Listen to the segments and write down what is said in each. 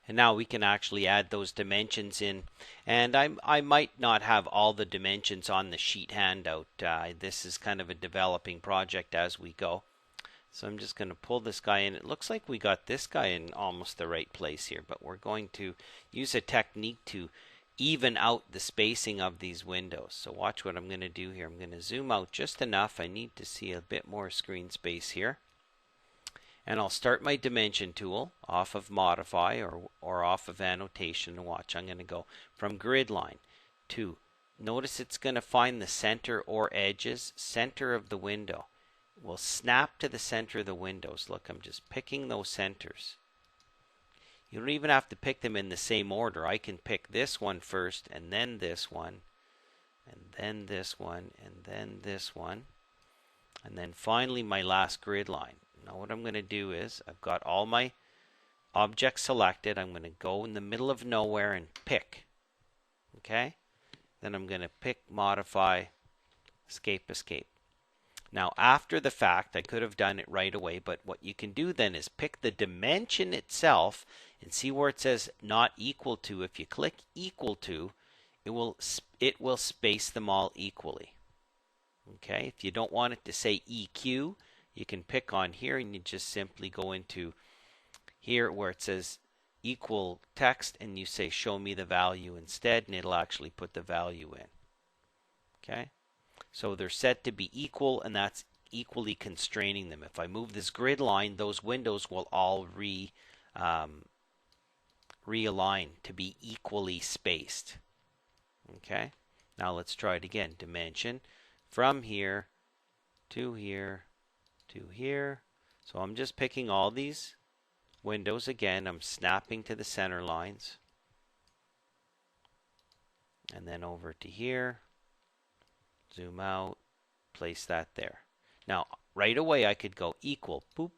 And now we can actually add those dimensions in. And I might not have all the dimensions on the sheet handout. This is kind of a developing project as we go. So I'm just going to pull this guy in. It looks like we got this guy in almost the right place here, but we're going to use a technique to even out the spacing of these windows. So watch what I'm going to do here. I'm going to zoom out just enough. I need to see a bit more screen space here. And I'll start my dimension tool off of modify or off of annotation. And watch, I'm going to go from grid line to, notice it's going to find the center or edges, center of the window. We'll snap to the center of the windows. Look, I'm just picking those centers. You don't even have to pick them in the same order. I can pick this one first, and then this one, and then this one, and then this one, and then finally my last grid line. Now what I'm going to do is, I've got all my objects selected. I'm going to go in the middle of nowhere and pick. Okay? Then I'm going to pick, modify, escape, escape. Now after the fact, I could have done it right away, but what you can do then is pick the dimension itself and see where it says not equal to. If you click equal to, it will space them all equally. Okay? If you don't want it to say EQ, you can pick on here and you just simply go into here where it says equal text and you say show me the value instead, and it'll actually put the value in. Okay? So they're set to be equal, and that's equally constraining them. If I move this grid line, those windows will all realign to be equally spaced. Okay? Now let's try it again. Dimension from here to here to here. So I'm just picking all these windows again. I'm snapping to the center lines. And then over to here. Zoom out. Place that there. Now, right away I could go equal. Boop.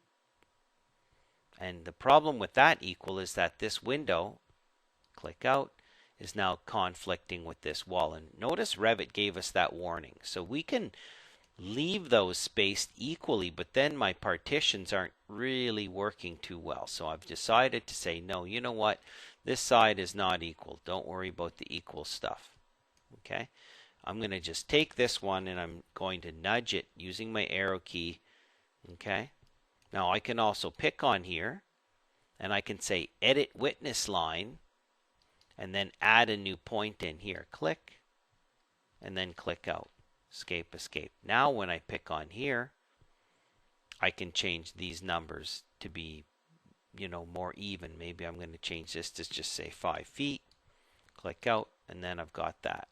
And the problem with that equal is that this window, click out, is now conflicting with this wall. And notice Revit gave us that warning. So we can leave those spaced equally, but then my partitions aren't really working too well. So I've decided to say, no, you know what? This side is not equal. Don't worry about the equal stuff. Okay? I'm going to just take this one and I'm going to nudge it using my arrow key. Okay? Now I can also pick on here and I can say edit witness line and then add a new point in here. Click and then click out. Escape, escape. Now when I pick on here, I can change these numbers to be, more even. Maybe I'm going to change this to just say 5 feet. Click out, and then I've got that.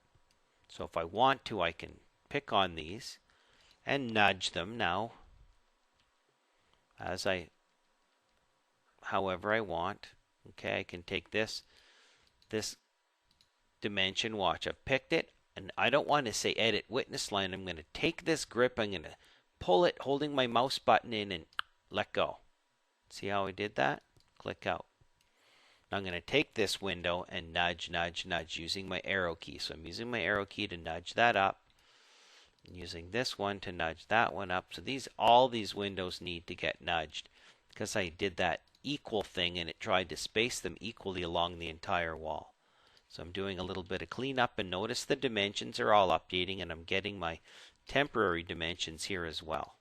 So if I want to, I can pick on these and nudge them now however I want. Okay, I can take this dimension. Watch, I've picked it. And I don't want to say edit witness line. I'm going to take this grip. I'm going to pull it holding my mouse button in and let go. See how I did that? Click out. Now I'm going to take this window and nudge, nudge, nudge using my arrow key. So I'm using my arrow key to nudge that up. And using this one to nudge that one up. So all these windows need to get nudged because I did that equal thing and it tried to space them equally along the entire wall. So I'm doing a little bit of cleanup, and notice the dimensions are all updating, and I'm getting my temporary dimensions here as well.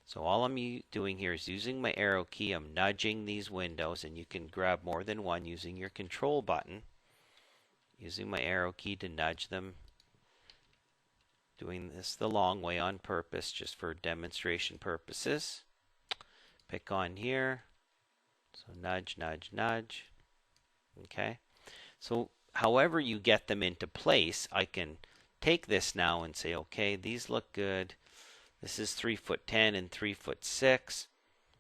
So all I'm doing here is using my arrow key. I'm nudging these windows, and you can grab more than one using your control button. Using my arrow key to nudge them. Doing this the long way on purpose, just for demonstration purposes. Pick on here. So nudge, nudge, nudge. Okay. So however you get them into place, I can take this now and say, okay, these look good. This is 3'10" and 3'6",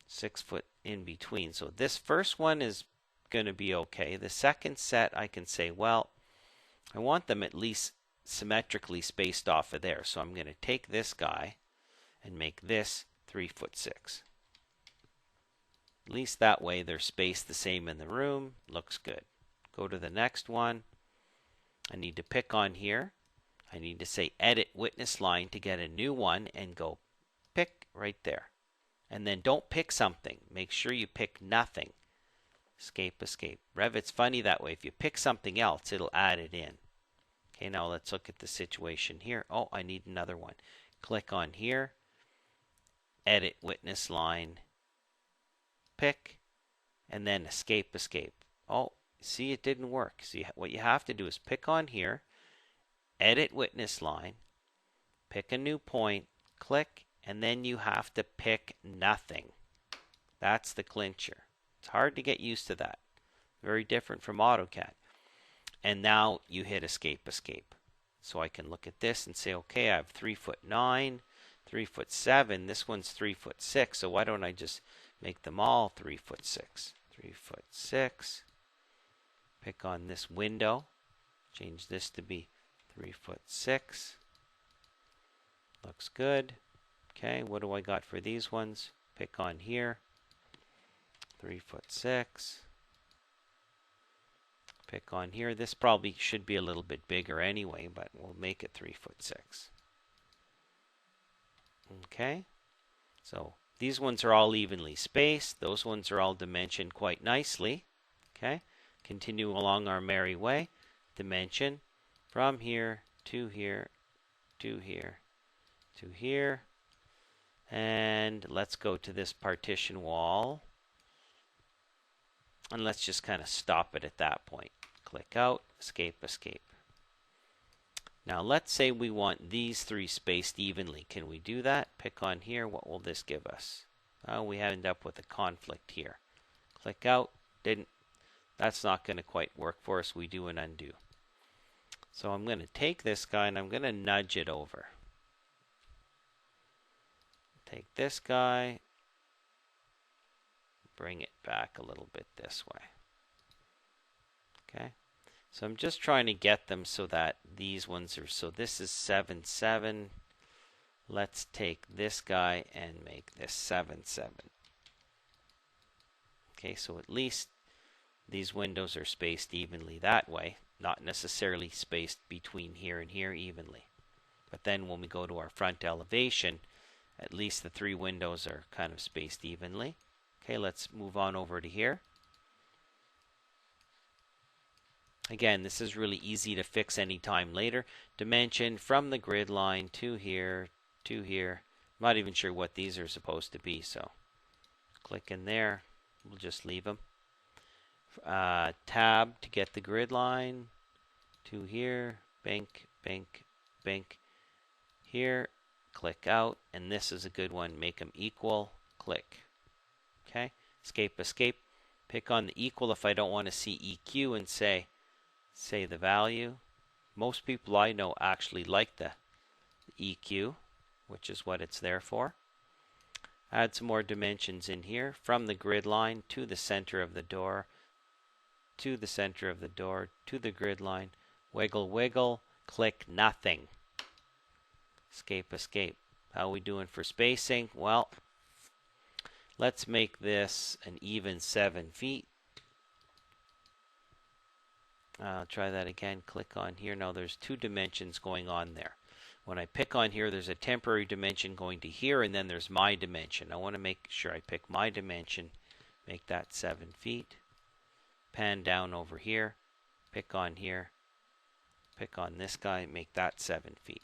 6 foot in between. So this first one is going to be okay. The second set, I can say, well, I want them at least symmetrically spaced off of there. So I'm going to take this guy and make this 3'6". At least that way they're spaced the same in the room. Looks good. Go to the next one. I need to pick on here. I need to say edit witness line to get a new one and go pick right there. And then don't pick something. Make sure you pick nothing. escape, escape. Revit's funny that way. If you pick something else, it'll add it in. Okay, now let's look at the situation here. Oh, I need another one. Click on here, edit witness line, pick, and then escape, escape. Oh, see, it didn't work. See, what you have to do is pick on here, edit witness line, pick a new point, click, and then you have to pick nothing. That's the clincher. It's hard to get used to that. Very different from AutoCAD. And now you hit escape, escape. So I can look at this and say, okay, I have 3'9", 3'7". This one's 3'6". So why don't I just make them all 3'6"? 3'6". Pick on this window. Change this to be 3'6". Looks good. Okay, what do I got for these ones? Pick on here. 3'6". Pick on here. This probably should be a little bit bigger anyway, but we'll make it 3'6". Okay, so these ones are all evenly spaced. Those ones are all dimensioned quite nicely. Okay, continue along our merry way. Dimension from here to here to here to here. And let's go to this partition wall. And let's just kind of stop it at that point. Click out, escape, escape. Now let's say we want these three spaced evenly. Can we do that? Pick on here. What will this give us? Oh, we end up with a conflict here. Click out. Didn't. That's not going to quite work for us. We do an undo. So I'm going to take this guy and I'm going to nudge it over. Take this guy. Bring it back a little bit this way. Okay. So I'm just trying to get them so that these ones are, so this is 7, 7. Let's take this guy and make this 7, 7. Okay, so at least these windows are spaced evenly that way, not necessarily spaced between here and here evenly. But then when we go to our front elevation, at least the three windows are kind of spaced evenly. Okay, let's move on over to here. Again, this is really easy to fix anytime later. Dimension from the grid line to here, to here. I'm not even sure what these are supposed to be, so click in there. We'll just leave them. Tab to get the grid line to here. Bank, bank, bank. Here, click out, and this is a good one. Make them equal. Click. Okay, escape, escape. Pick on the equal if I don't want to see EQ and say the value. Most people I know actually like the EQ, which is what it's there for. Add some more dimensions in here from the grid line to the center of the door, to the center of the door, to the grid line. Wiggle, wiggle, click nothing. Escape, escape. How are we doing for spacing? Well, let's make this an even 7 feet. I'll try that again. Click on here. Now there's two dimensions going on there. When I pick on here, there's a temporary dimension going to here, and then there's my dimension. I want to make sure I pick my dimension, make that 7 feet. Pan down over here, pick on here, pick on this guy, make that 7 feet.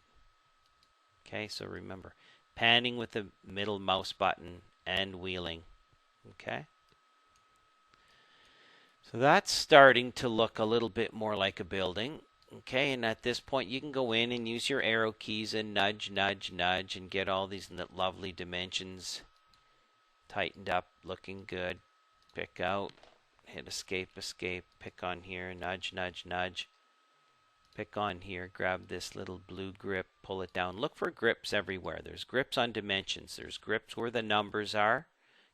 Okay, so remember, panning with the middle mouse button and wheeling. Okay. So that's starting to look a little bit more like a building. Okay, and at this point you can go in and use your arrow keys and nudge, nudge, nudge, and get all these lovely dimensions tightened up, looking good. Pick out, hit escape, escape, pick on here, nudge, nudge, nudge. Pick on here, grab this little blue grip, pull it down. Look for grips everywhere. There's grips on dimensions. There's grips where the numbers are.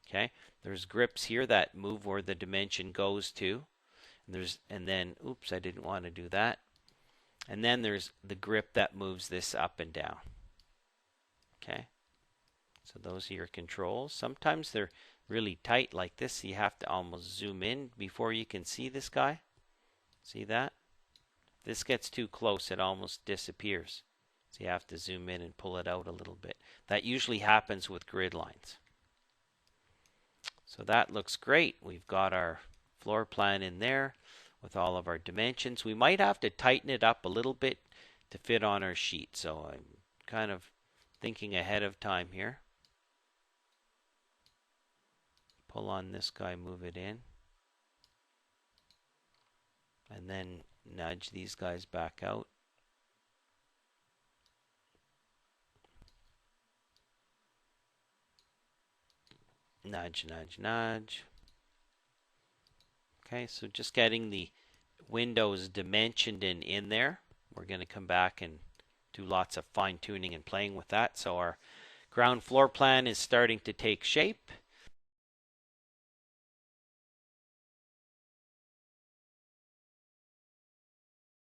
Okay, there's grips here that move where the dimension goes to. And then, oops, I didn't want to do that. And then there's the grip that moves this up and down. Okay, so those are your controls. Sometimes they're really tight like this, so you have to almost zoom in before you can see this guy. See that? If this gets too close, it almost disappears. So you have to zoom in and pull it out a little bit. That usually happens with grid lines. So that looks great. We've got our floor plan in there with all of our dimensions. We might have to tighten it up a little bit to fit on our sheet, so I'm kind of thinking ahead of time here. Pull on this guy, move it in, and then nudge these guys back out. Nudge, nudge, nudge. Okay, so just getting the windows dimensioned in there. We're going to come back and do lots of fine tuning and playing with that. So our ground floor plan is starting to take shape.